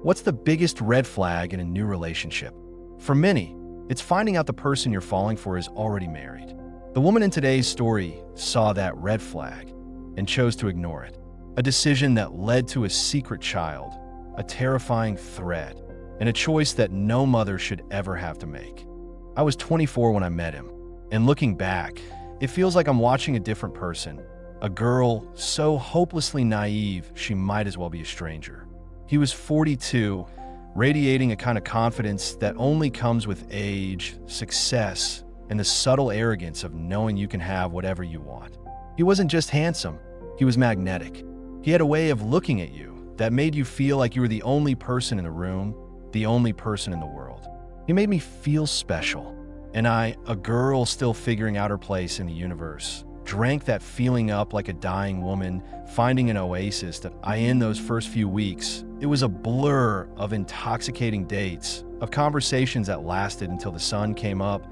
What's the biggest red flag in a new relationship? For many, it's finding out the person you're falling for is already married. The woman in today's story saw that red flag and chose to ignore it. A decision that led to a secret child, a terrifying threat, and a choice that no mother should ever have to make. I was 24 when I met him, and looking back, it feels like I'm watching a different person. A girl so hopelessly naive she might as well be a stranger. He was 42, radiating a kind of confidence that only comes with age, success, and the subtle arrogance of knowing you can have whatever you want. He wasn't just handsome, he was magnetic. He had a way of looking at you that made you feel like you were the only person in the room, the only person in the world. He made me feel special, and I, a girl still figuring out her place in the universe, drank that feeling up like a dying woman, finding an oasis that in those first few weeks, it was a blur of intoxicating dates, of conversations that lasted until the sun came up,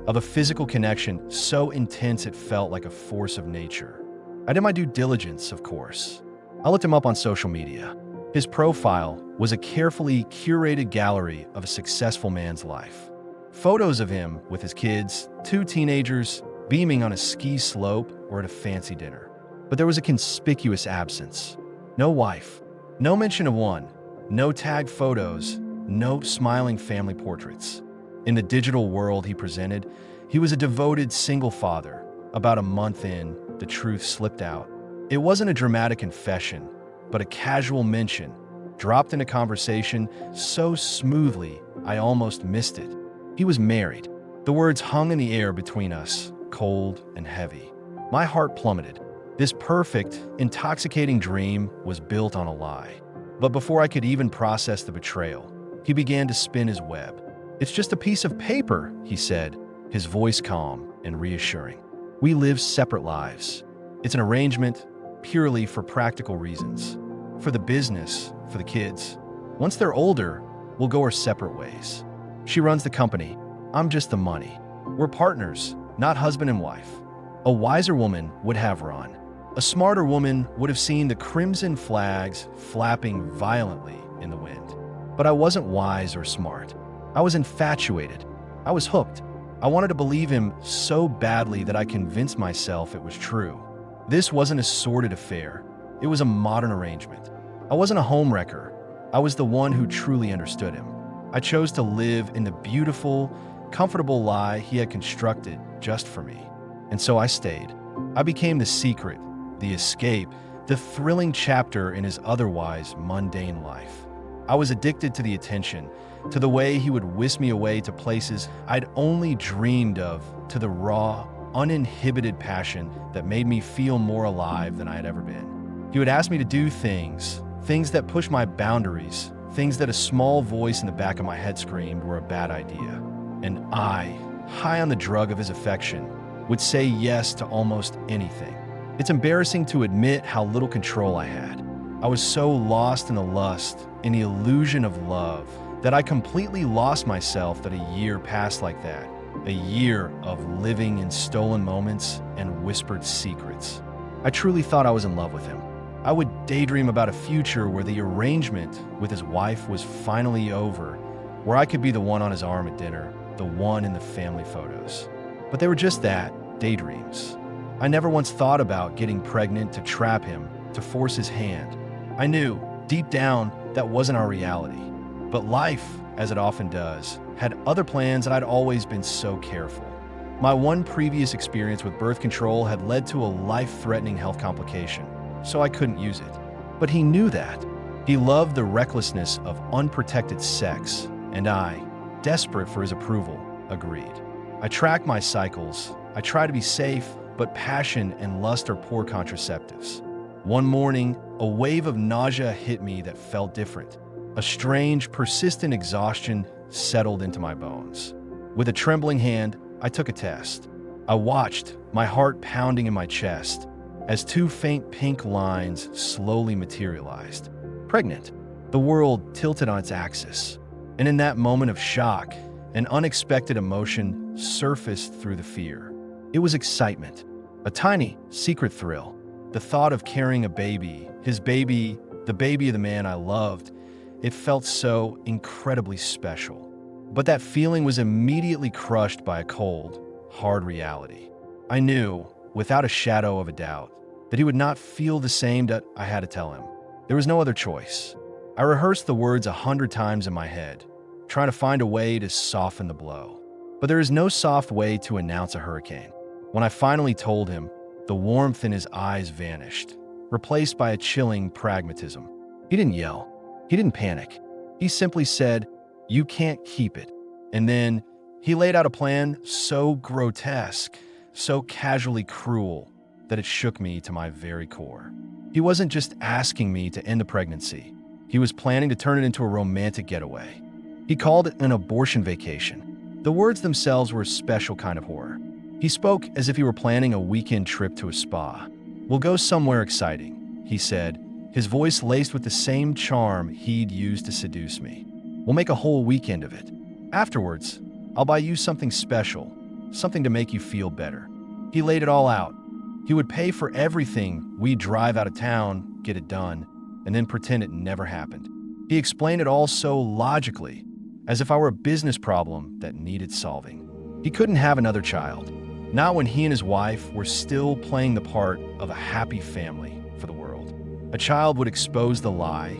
of a physical connection so intense it felt like a force of nature. I did my due diligence, of course. I looked him up on social media. His profile was a carefully curated gallery of a successful man's life. Photos of him with his kids, 2 teenagers, beaming on a ski slope or at a fancy dinner. But there was a conspicuous absence. No wife, no mention of one, no tagged photos, no smiling family portraits. In the digital world he presented, he was a devoted single father. About a month in, the truth slipped out. It wasn't a dramatic confession, but a casual mention, dropped in a conversation so smoothly I almost missed it. He was married. The words hung in the air between us, cold and heavy. My heart plummeted. This perfect, intoxicating dream was built on a lie. But before I could even process the betrayal, he began to spin his web. "It's just a piece of paper," he said, his voice calm and reassuring. "We live separate lives. It's an arrangement purely for practical reasons. For the business, for the kids. Once they're older, we'll go our separate ways. She runs the company. I'm just the money. We're partners, not husband and wife." A wiser woman would have run. A smarter woman would have seen the crimson flags flapping violently in the wind. But I wasn't wise or smart. I was infatuated. I was hooked. I wanted to believe him so badly that I convinced myself it was true. This wasn't a sordid affair. It was a modern arrangement. I wasn't a homewrecker. I was the one who truly understood him. I chose to live in the beautiful, comfortable lie he had constructed just for me. And so I stayed. I became the secret, the escape, the thrilling chapter in his otherwise mundane life. I was addicted to the attention, to the way he would whisk me away to places I'd only dreamed of, to the raw, uninhibited passion that made me feel more alive than I had ever been. He would ask me to do things that pushed my boundaries, things that a small voice in the back of my head screamed were a bad idea. And I, high on the drug of his affection, would say yes to almost anything. It's embarrassing to admit how little control I had. I was so lost in the lust, in the illusion of love, that I completely lost myself that a year passed like that. A year of living in stolen moments and whispered secrets. I truly thought I was in love with him. I would daydream about a future where the arrangement with his wife was finally over, where I could be the one on his arm at dinner, the one in the family photos. But they were just that, daydreams. I never once thought about getting pregnant to trap him, to force his hand. I knew, deep down, that wasn't our reality. But life, as it often does, had other plans and I'd always been so careful. My one previous experience with birth control had led to a life-threatening health complication, so I couldn't use it. But he knew that. He loved the recklessness of unprotected sex, and I, desperate for his approval, agreed. I track my cycles. I try to be safe, but passion and lust are poor contraceptives. One morning, a wave of nausea hit me that felt different. A strange, persistent exhaustion settled into my bones. With a trembling hand, I took a test. I watched, my heart pounding in my chest, as 2 faint pink lines slowly materialized. Pregnant. The world tilted on its axis. And in that moment of shock, an unexpected emotion surfaced through the fear. It was excitement, a tiny, secret thrill. The thought of carrying a baby, his baby, the baby of the man I loved, It felt so incredibly special. But that feeling was immediately crushed by a cold, hard reality. I knew, without a shadow of a doubt, that he would not feel the same that I had to tell him. There was no other choice. I rehearsed the words 100 times in my head, trying to find a way to soften the blow. But there is no soft way to announce a hurricane. When I finally told him, the warmth in his eyes vanished, replaced by a chilling pragmatism. He didn't yell. He didn't panic. He simply said, "You can't keep it." And then he laid out a plan so grotesque, so casually cruel, that it shook me to my very core. He wasn't just asking me to end the pregnancy. He was planning to turn it into a romantic getaway. He called it an abortion vacation. The words themselves were a special kind of horror. He spoke as if he were planning a weekend trip to a spa. "We'll go somewhere exciting," he said, his voice laced with the same charm he'd used to seduce me. "We'll make a whole weekend of it. Afterwards, I'll buy you something special, something to make you feel better." He laid it all out. He would pay for everything. We'd drive out of town, get it done, and then pretend it never happened. He explained it all so logically, as if I were a business problem that needed solving. He couldn't have another child, not when he and his wife were still playing the part of a happy family for the world. A child would expose the lie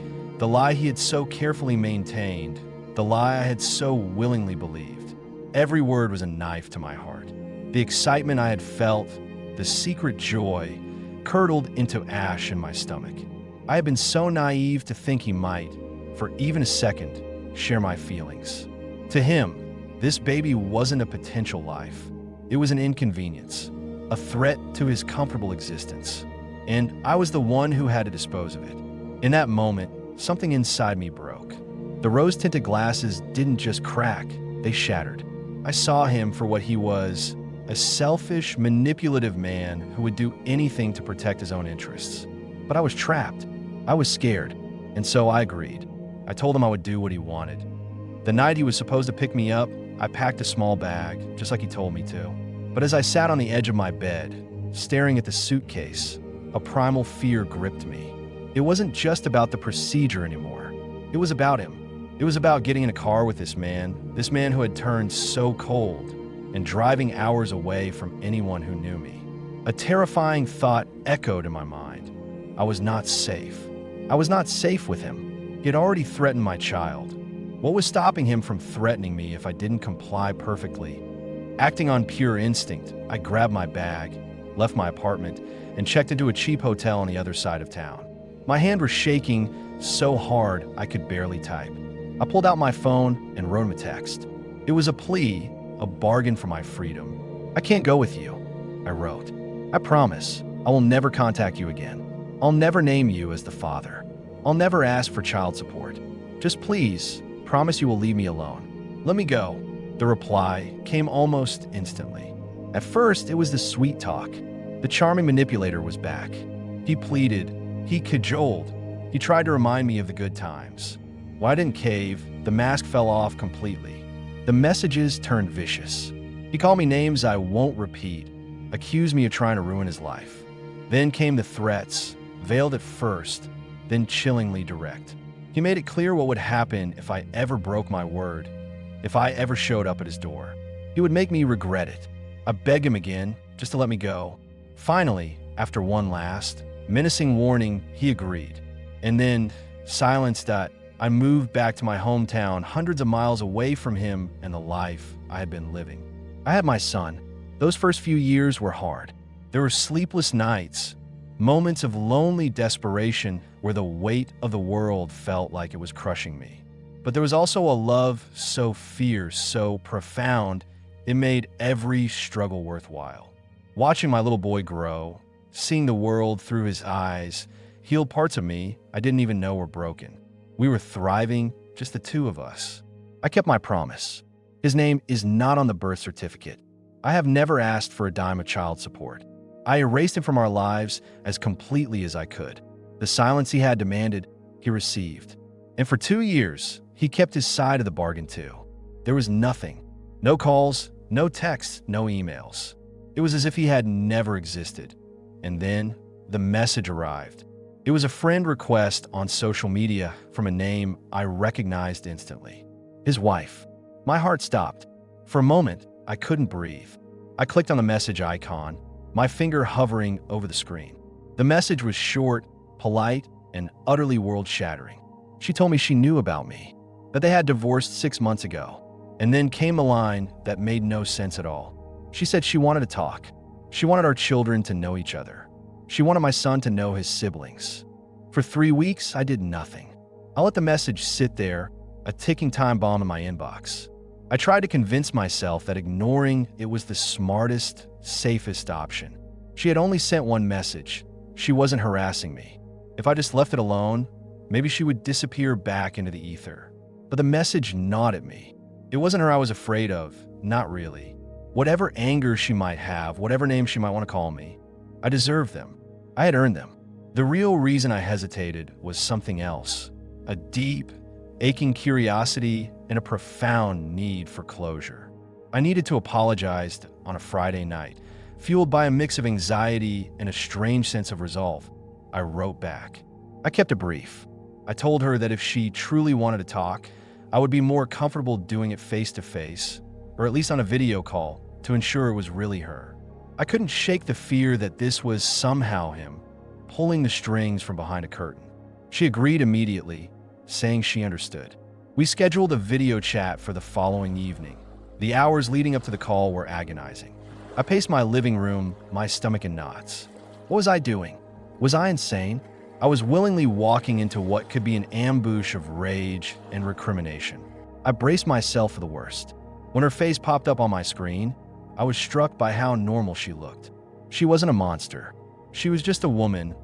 he had so carefully maintained, the lie I had so willingly believed. Every word was a knife to my heart. The excitement I had felt, the secret joy, curdled into ash in my stomach. I had been so naive to think he might, for even a second, share my feelings. To him, this baby wasn't a potential life. It was an inconvenience, a threat to his comfortable existence. And I was the one who had to dispose of it. In that moment, something inside me broke. The rose-tinted glasses didn't just crack, they shattered. I saw him for what he was, a selfish, manipulative man who would do anything to protect his own interests. But I was trapped. I was scared, and so I agreed. I told him I would do what he wanted. The night he was supposed to pick me up, I packed a small bag, just like he told me to. But as I sat on the edge of my bed, staring at the suitcase, a primal fear gripped me. It wasn't just about the procedure anymore. It was about him. It was about getting in a car with this man who had turned so cold, and driving hours away from anyone who knew me. A terrifying thought echoed in my mind. I was not safe. I was not safe with him. He had already threatened my child. What was stopping him from threatening me if I didn't comply perfectly? Acting on pure instinct, I grabbed my bag, left my apartment, and checked into a cheap hotel on the other side of town. My hand was shaking so hard I could barely type. I pulled out my phone and wrote him a text. It was a plea, a bargain for my freedom. "I can't go with you," I wrote. "I promise I will never contact you again. I'll never name you as the father. I'll never ask for child support. Just please, promise you will leave me alone. Let me go." The reply came almost instantly. At first, it was the sweet talk. The charming manipulator was back. He pleaded, he cajoled, he tried to remind me of the good times. When I didn't cave, the mask fell off completely. The messages turned vicious. He called me names I won't repeat, accused me of trying to ruin his life. Then came the threats, veiled at first, then chillingly direct. He made it clear what would happen if I ever broke my word, if I ever showed up at his door. He would make me regret it. I begged him again, just to let me go. Finally, after one last, menacing warning, he agreed. And then, silenced, I moved back to my hometown, hundreds of miles away from him and the life I had been living. I had my son. Those first few years were hard. There were sleepless nights, moments of lonely desperation where the weight of the world felt like it was crushing me. But there was also a love so fierce, so profound, it made every struggle worthwhile. Watching my little boy grow, seeing the world through his eyes, healed parts of me I didn't even know were broken. We were thriving, just the two of us. I kept my promise. His name is not on the birth certificate. I have never asked for a dime of child support. I erased him from our lives as completely as I could. The silence he had demanded, he received. And for 2 years, he kept his side of the bargain too. There was nothing. No calls, no texts, no emails. It was as if he had never existed. And then, the message arrived. It was a friend request on social media from a name I recognized instantly. His wife. My heart stopped. For a moment, I couldn't breathe. I clicked on the message icon, my finger hovering over the screen. The message was short, polite, and utterly world-shattering. She told me she knew about me, that they had divorced 6 months ago. And then came a line that made no sense at all. She said she wanted to talk. She wanted our children to know each other. She wanted my son to know his siblings. For 3 weeks, I did nothing. I let the message sit there, a ticking time bomb in my inbox. I tried to convince myself that ignoring it was the smartest, safest option. She had only sent one message. She wasn't harassing me. If I just left it alone, maybe she would disappear back into the ether. But the message gnawed at me. It wasn't her I was afraid of, not really. Whatever anger she might have, whatever name she might want to call me, I deserved them. I had earned them. The real reason I hesitated was something else. A deep, aching curiosity and a profound need for closure. I needed to apologize on a Friday night, fueled by a mix of anxiety and a strange sense of resolve. I wrote back. I kept it brief. I told her that if she truly wanted to talk, I would be more comfortable doing it face-to-face, or at least on a video call, to ensure it was really her. I couldn't shake the fear that this was somehow him, pulling the strings from behind a curtain. She agreed immediately, saying she understood. We scheduled a video chat for the following evening. The hours leading up to the call were agonizing. I paced my living room, my stomach in knots. What was I doing? Was I insane? I was willingly walking into what could be an ambush of rage and recrimination. I braced myself for the worst. When her face popped up on my screen, I was struck by how normal she looked. She wasn't a monster. She was just a woman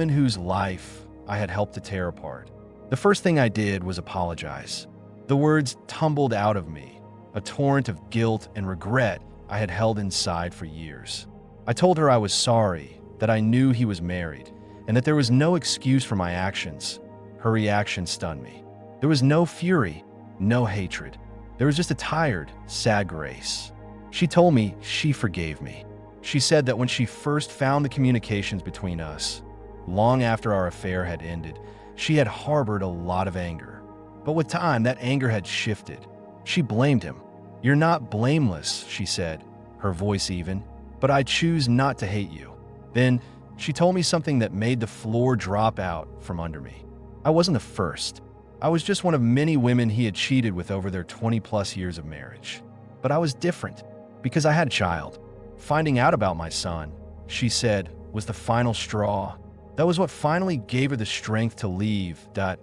whose life I had helped to tear apart. The first thing I did was apologize. The words tumbled out of me, a torrent of guilt and regret I had held inside for years. I told her I was sorry, that I knew he was married, and that there was no excuse for my actions. Her reaction stunned me. There was no fury, no hatred. There was just a tired, sad grace. She told me she forgave me. She said that when she first found the communications between us, long after our affair had ended, she had harbored a lot of anger. But with time, that anger had shifted. She blamed him. "You're not blameless," she said, her voice even, "but I choose not to hate you." Then, she told me something that made the floor drop out from under me. I wasn't the first. I was just one of many women he had cheated with over their 20-plus years of marriage. But I was different, because I had a child. Finding out about my son, she said, was the final straw. That was what finally gave her the strength to leave. It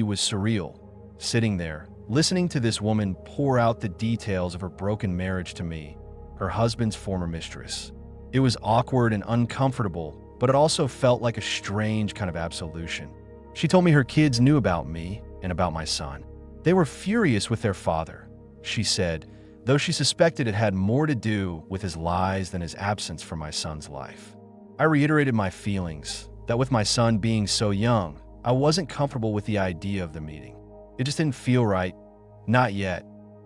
was surreal, sitting there, listening to this woman pour out the details of her broken marriage to me, her husband's former mistress. It was awkward and uncomfortable, but it also felt like a strange kind of absolution. She told me her kids knew about me and about my son. They were furious with their father, she said, though she suspected it had more to do with his lies than his absence from my son's life. I reiterated my feelings, that with my son being so young, I wasn't comfortable with the idea of the meeting. It just didn't feel right, not yet.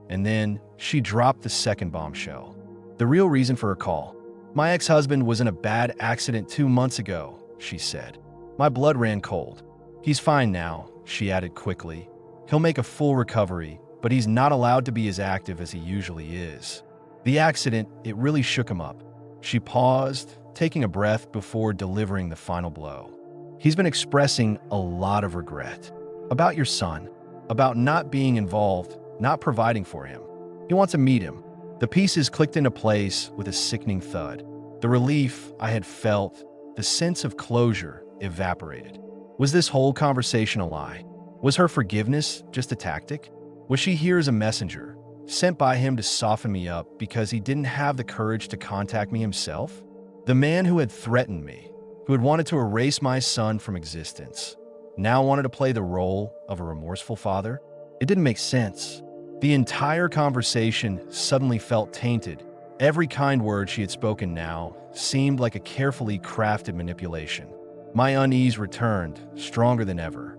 And then she dropped the second bombshell. The real reason for her call. "My ex-husband was in a bad accident 2 months ago," she said. "My blood ran cold. He's fine now," she added quickly. "He'll make a full recovery, but he's not allowed to be as active as he usually is." The accident, it really shook him up. She paused, taking a breath before delivering the final blow. "He's been expressing a lot of regret. About your son, about not being involved, not providing for him. He wants to meet him." The pieces clicked into place with a sickening thud. The relief I had felt, the sense of closure, evaporated. Was this whole conversation a lie? Was her forgiveness just a tactic? Was she here as a messenger, sent by him to soften me up because he didn't have the courage to contact me himself? The man who had threatened me, who had wanted to erase my son from existence, now wanted to play the role of a remorseful father? It didn't make sense. The entire conversation suddenly felt tainted. Every kind word she had spoken now seemed like a carefully crafted manipulation. My unease returned, stronger than ever.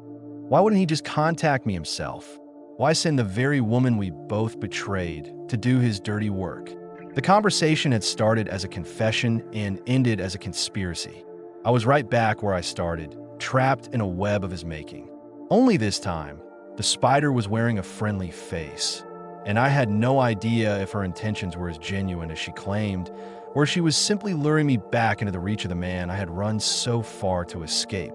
Why wouldn't he just contact me himself? Why send the very woman we both betrayed to do his dirty work? The conversation had started as a confession and ended as a conspiracy. I was right back where I started, trapped in a web of his making. Only this time, the spider was wearing a friendly face, and I had no idea if her intentions were as genuine as she claimed, or she was simply luring me back into the reach of the man I had run so far to escape.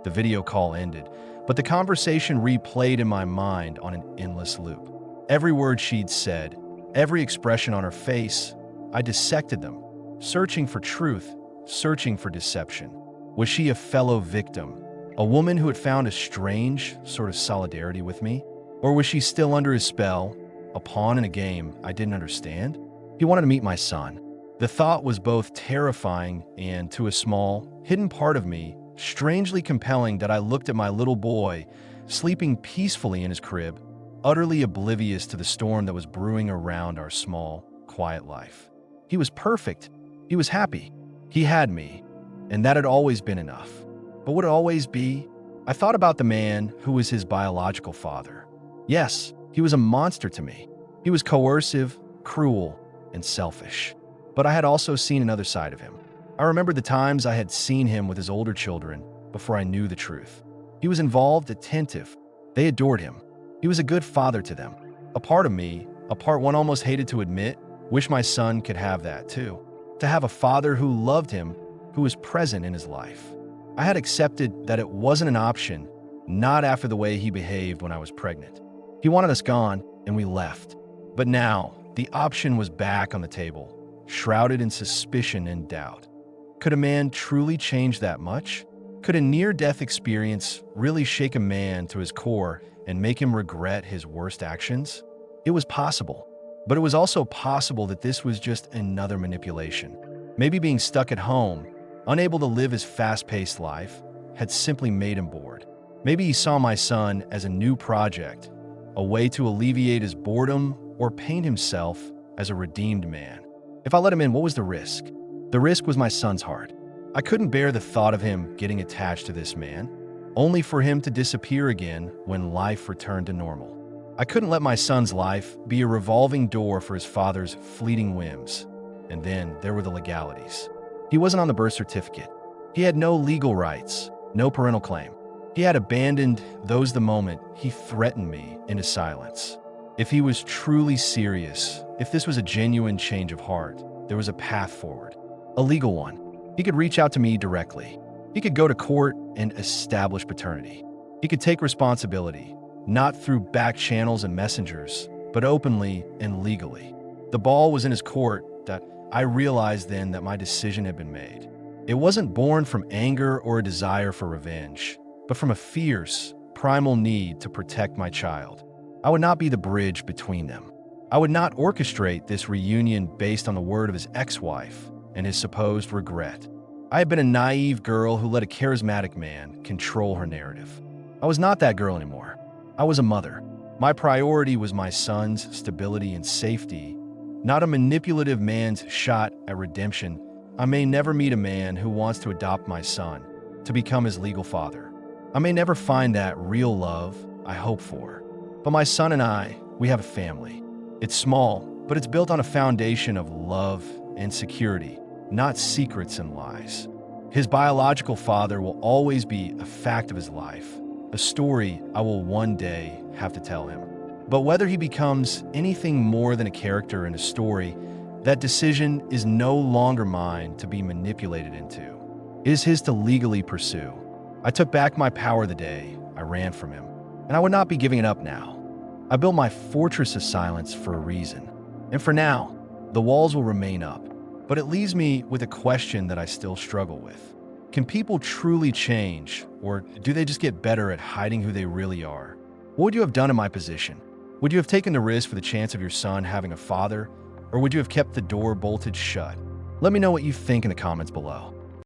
The video call ended, but the conversation replayed in my mind on an endless loop. Every word she'd said, every expression on her face, I dissected them, searching for truth, searching for deception. Was she a fellow victim, a woman who had found a strange sort of solidarity with me? Or was she still under his spell, a pawn in a game I didn't understand? He wanted to meet my son. The thought was both terrifying and, to a small, hidden part of me, strangely compelling that I looked at my little boy, sleeping peacefully in his crib, utterly oblivious to the storm that was brewing around our small, quiet life. He was perfect. He was happy. He had me, and that had always been enough. But would it always be? I thought about the man who was his biological father. Yes, he was a monster to me. He was coercive, cruel, and selfish. But I had also seen another side of him. I remembered the times I had seen him with his older children before I knew the truth. He was involved, attentive. They adored him. He was a good father to them. A part of me, a part one almost hated to admit, wished my son could have that too. To have a father who loved him, who was present in his life. I had accepted that it wasn't an option, not after the way he behaved when I was pregnant. He wanted us gone, and we left. But now, the option was back on the table, shrouded in suspicion and doubt. Could a man truly change that much? Could a near-death experience really shake a man to his core and make him regret his worst actions? It was possible, but it was also possible that this was just another manipulation. Maybe being stuck at home, unable to live his fast-paced life, had simply made him bored. Maybe he saw my son as a new project, a way to alleviate his boredom or paint himself as a redeemed man. If I let him in, what was the risk? The risk was my son's heart. I couldn't bear the thought of him getting attached to this man, only for him to disappear again when life returned to normal. I couldn't let my son's life be a revolving door for his father's fleeting whims. And then there were the legalities. He wasn't on the birth certificate. He had no legal rights, no parental claim. He had abandoned those the moment he threatened me into silence. If he was truly serious, if this was a genuine change of heart, there was a path forward, a legal one. He could reach out to me directly. He could go to court and establish paternity. He could take responsibility, not through back channels and messengers, but openly and legally. The ball was in his court. That I realized then that my decision had been made. It wasn't born from anger or a desire for revenge, but from a fierce, primal need to protect my child. I would not be the bridge between them. I would not orchestrate this reunion based on the word of his ex-wife and his supposed regret. I had been a naive girl who let a charismatic man control her narrative. I was not that girl anymore. I was a mother. My priority was my son's stability and safety, not a manipulative man's shot at redemption. I may never meet a man who wants to adopt my son, to become his legal father. I may never find that real love I hope for. But my son and I, we have a family. It's small, but it's built on a foundation of love and security, not secrets and lies. His biological father will always be a fact of his life, a story I will one day have to tell him. But whether he becomes anything more than a character in a story, that decision is no longer mine to be manipulated into. It is his to legally pursue. I took back my power the day I ran from him, and I would not be giving it up now. I built my fortress of silence for a reason, and for now, the walls will remain up. But it leaves me with a question that I still struggle with. Can people truly change, or do they just get better at hiding who they really are? What would you have done in my position? Would you have taken the risk for the chance of your son having a father, or would you have kept the door bolted shut? Let me know what you think in the comments below.